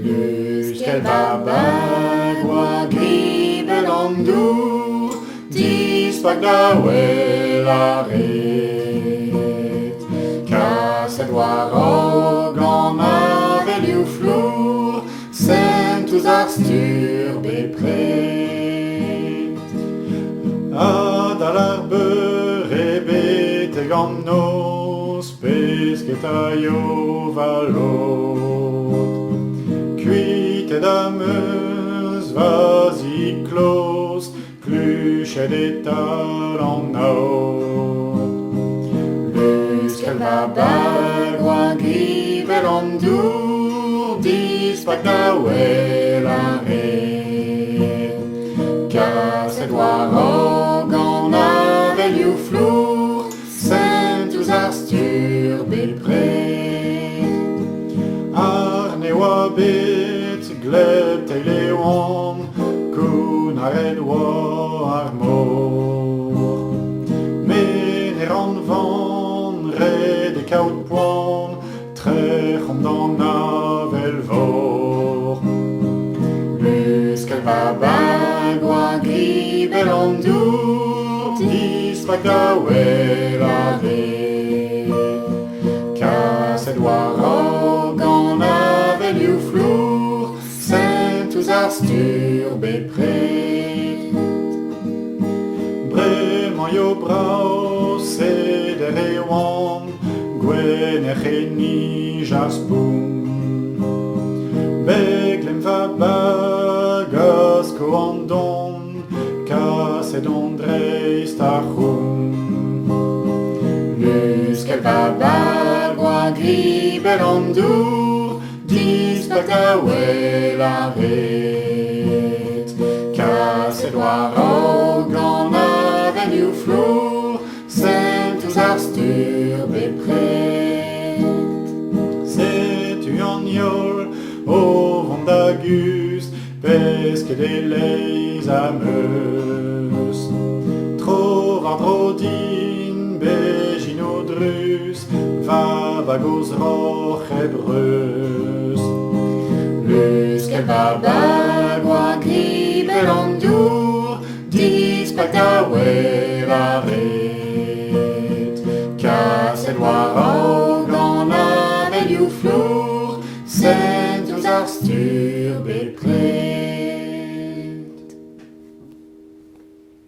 Lus qu'elle va bagua gribel an dour, dispag da wel a ret. Kaset war o gant avelioù flour, sentoù ar stur bepret. Adal ar beur e bet e gant nos, pesket a yo valot. Kuitet a meus vazi klos, kluchet etal an aot. Lus qu'elle va bagua gribel an dour, dispag da wel a ret. Kaset war o gant avelioù flour, sentoù ar stur bepret. Ar neo a bet gleb teil e oan, koun a red oa ar mor. Men an van red e kaout poan, trec'h d'an avel vor. Lus qu'elle va bagua gribel an dour, dispag da wel a ret. Kaset war o gant avelioù flour, sentoù ar stur bepret. Bremañ yo brav seder e oan, gwenec'h e nij ar spoun. Beglem va bagasko an don, kaset on dreist ar c'houn. Lus qu'elle va bagua gribel an dour, dispag da wel a ret. Kaset war o gant avelioù flour, sentoù ar stur bepret. Setu an yol o vant da gust, pesket e leiz a meus. Trov ar drodin bejin o drus, va bagoz roc'h e breus. Lus qu'elle va bagua gribel an dour, dispag da wel a ret. Kaset war o gant avelioù flour, sentoù ar stur bepret.